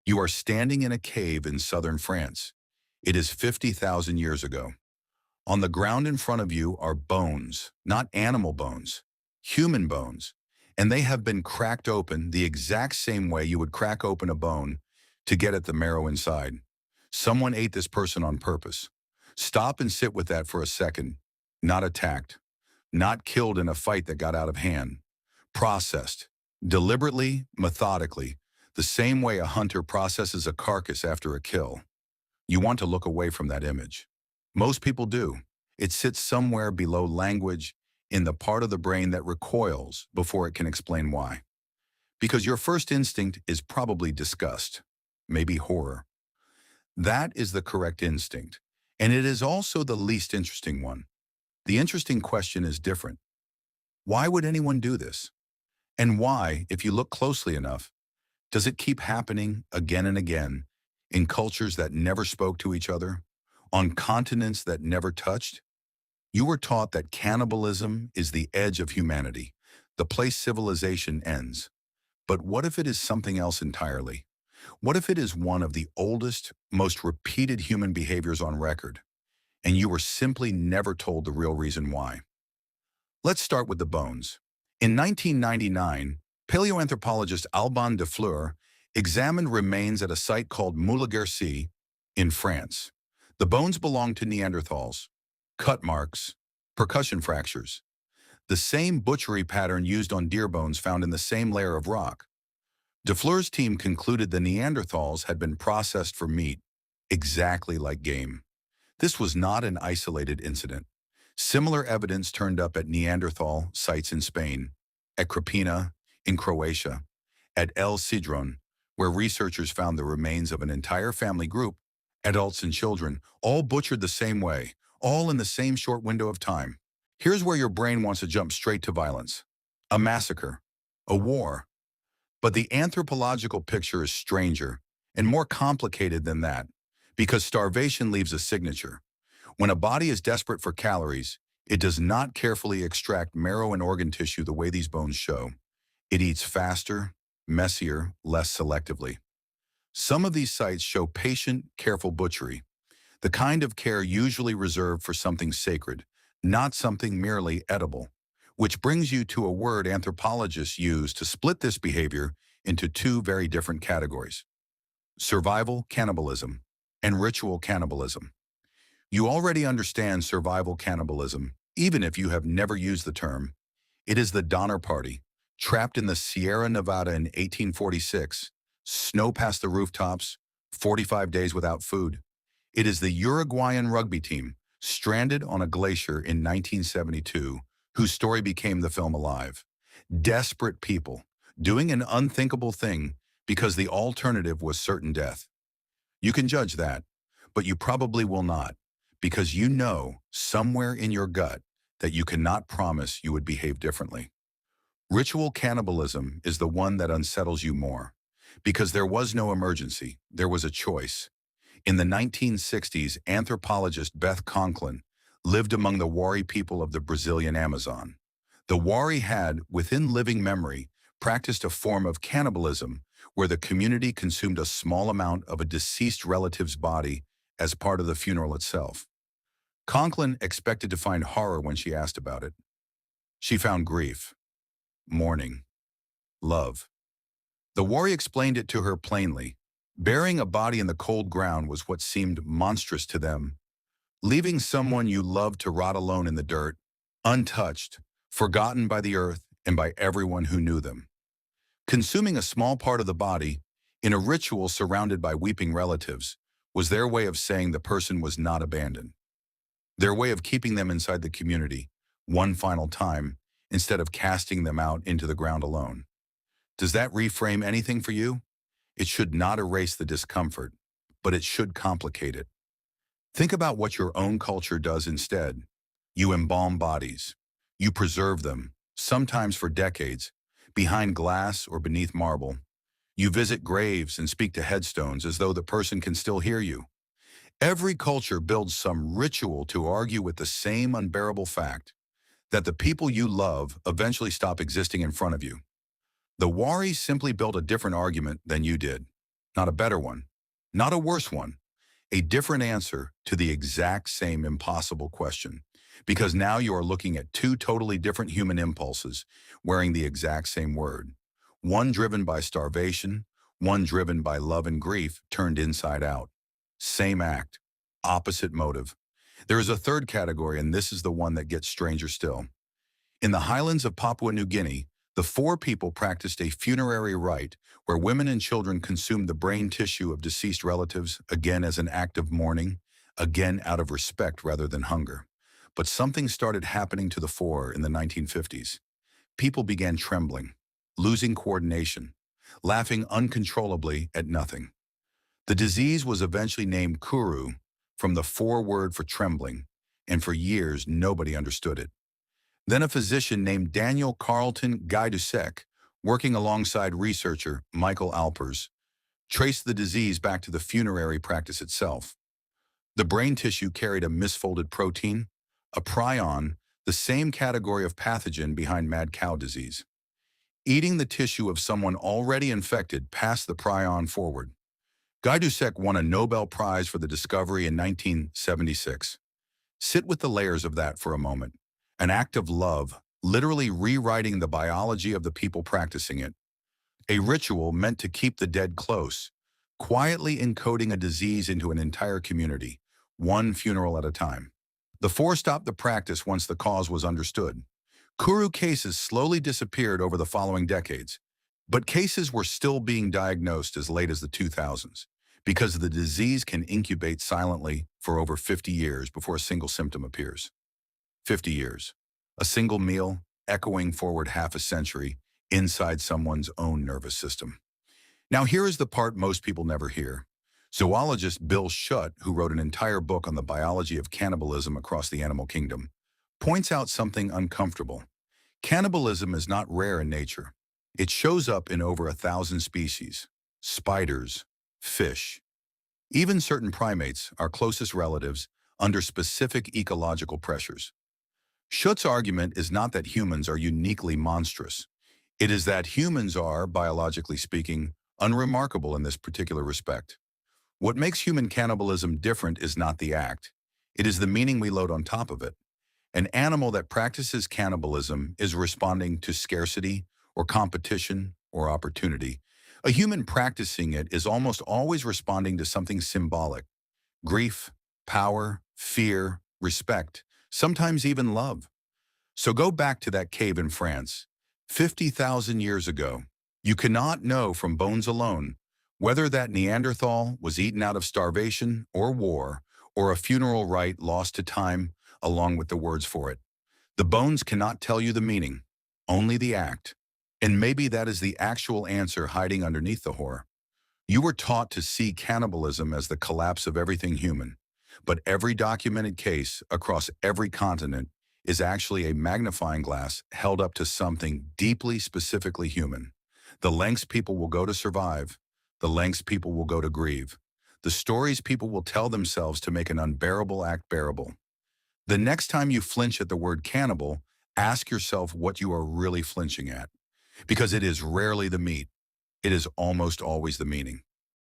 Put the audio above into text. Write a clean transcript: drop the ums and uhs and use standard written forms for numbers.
You are standing in a cave in southern France. It is 50,000 years ago. On the ground in front of you are bones, not animal bones, human bones, and they have been cracked open the exact same way you would crack open a bone to get at the marrow inside. Someone ate this person on purpose. Stop and sit with that for a second. Not attacked, not killed in a fight that got out of hand. Processed, deliberately, methodically, the same way a hunter processes a carcass after a kill. You want to look away from that image. Most people do. It sits somewhere below language, in the part of the brain that recoils before it can explain why. Because your first instinct is probably disgust, maybe horror. That is the correct instinct, and it is also the least interesting one. The interesting question is different. Why would anyone do this? And why, if you look closely enough, does it keep happening again and again in cultures that never spoke to each other, on continents that never touched? You were taught that cannibalism is the edge of humanity, the place civilization ends. But what if it is something else entirely? What if it is one of the oldest, most repeated human behaviors on record, and you were simply never told the real reason why? Let's start with the bones. In 1999, paleoanthropologist Alban Defleur examined remains at a site called Moula-Guercy in France. The bones belonged to Neanderthals, cut marks, percussion fractures, the same butchery pattern used on deer bones found in the same layer of rock. Defleur's team concluded the Neanderthals had been processed for meat, exactly like game. This was not an isolated incident. Similar evidence turned up at Neanderthal sites in Spain, at Krapina, in Croatia, at El Cedron, where researchers found the remains of an entire family group, adults and children, all butchered the same way, all in the same short window of time. Here's where your brain wants to jump straight to violence. A massacre, a war. But the anthropological picture is stranger and more complicated than that, because starvation leaves a signature. When a body is desperate for calories, it does not carefully extract marrow and organ tissue the way these bones show. It eats faster, messier, less selectively. Some of these sites show patient, careful butchery, the kind of care usually reserved for something sacred, not something merely edible. Which brings you to a word anthropologists use to split this behavior into two very different categories: survival cannibalism and ritual cannibalism. You already understand survival cannibalism, even if you have never used the term. It is the Donner Party, trapped in the Sierra Nevada in 1846, snow past the rooftops, 45 days without food. It is the Uruguayan rugby team, stranded on a glacier in 1972, whose story became the film Alive. Desperate people, doing an unthinkable thing because the alternative was certain death. You can judge that, but you probably will not, because you know somewhere in your gut that you cannot promise you would behave differently. Ritual cannibalism is the one that unsettles you more, because there was no emergency, there was a choice. In the 1960s, anthropologist Beth Conklin lived among the Wari people of the Brazilian Amazon. The Wari had, within living memory, practiced a form of cannibalism where the community consumed a small amount of a deceased relative's body as part of the funeral itself. Conklin expected to find horror when she asked about it. She found grief, mourning, love. The Wari explained it to her plainly. Burying a body in the cold ground was what seemed monstrous to them. Leaving someone you loved to rot alone in the dirt, untouched, forgotten by the earth and by everyone who knew them. Consuming a small part of the body, in a ritual surrounded by weeping relatives, was their way of saying the person was not abandoned. Their way of keeping them inside the community, one final time, instead of casting them out into the ground alone. Does that reframe anything for you? It should not erase the discomfort, but it should complicate it. Think about what your own culture does instead. You embalm bodies. You preserve them, sometimes for decades, behind glass or beneath marble. You visit graves and speak to headstones as though the person can still hear you. Every culture builds some ritual to argue with the same unbearable fact, that the people you love eventually stop existing in front of you. The Wari simply built a different argument than you did. not a better one, not a worse one, a different answer to the exact same impossible question. Because now you are looking at two totally different human impulses wearing the exact same word. One driven by starvation, one driven by love and grief turned inside out. Same act, opposite motive. There is a third category, and this is the one that gets stranger still. In the highlands of Papua New Guinea, the four people practiced a funerary rite where women and children consumed the brain tissue of deceased relatives, again as an act of mourning, again out of respect rather than hunger. But something started happening to the four in the 1950s. People began trembling, losing coordination, laughing uncontrollably at nothing. The disease was eventually named Kuru, from the foreword for trembling, and for years nobody understood it. Then a physician named Daniel Carleton Gajdusek, working alongside researcher Michael Alpers, traced the disease back to the funerary practice itself. The brain tissue carried a misfolded protein, a prion, the same category of pathogen behind mad cow disease. Eating the tissue of someone already infected passed the prion forward. Gajdusek won a Nobel Prize for the discovery in 1976. Sit with the layers of that for a moment. An act of love, literally rewriting the biology of the people practicing it. A ritual meant to keep the dead close, quietly encoding a disease into an entire community, one funeral at a time. The four stopped the practice once the cause was understood. Kuru cases slowly disappeared over the following decades, but cases were still being diagnosed as late as the 2000s, because the disease can incubate silently for over 50 years before a single symptom appears. 50 years. A single meal, echoing forward half a century, inside someone's own nervous system. Now here is the part most people never hear. Zoologist Bill Schutt, who wrote an entire book on the biology of cannibalism across the animal kingdom, points out something uncomfortable. Cannibalism is not rare in nature. It shows up in over 1,000 species: spiders, fish, even certain primates, our closest relatives, under specific ecological pressures. Schutt's argument is not that humans are uniquely monstrous. It is that humans are, biologically speaking, unremarkable in this particular respect. What makes human cannibalism different is not the act. It is the meaning we load on top of it. An animal that practices cannibalism is responding to scarcity or competition or opportunity. A human practicing it is almost always responding to something symbolic: grief, power, fear, respect, sometimes even love. So go back to that cave in France, 50,000 years ago. You cannot know from bones alone whether that Neanderthal was eaten out of starvation or war, or a funeral rite lost to time along with the words for it. The bones cannot tell you the meaning, only the act. And maybe that is the actual answer hiding underneath the horror. You were taught to see cannibalism as the collapse of everything human, but every documented case across every continent is actually a magnifying glass held up to something deeply specifically human. The lengths people will go to survive, the lengths people will go to grieve, the stories people will tell themselves to make an unbearable act bearable. The next time you flinch at the word cannibal, ask yourself what you are really flinching at, because it is rarely the meat. It is almost always the meaning.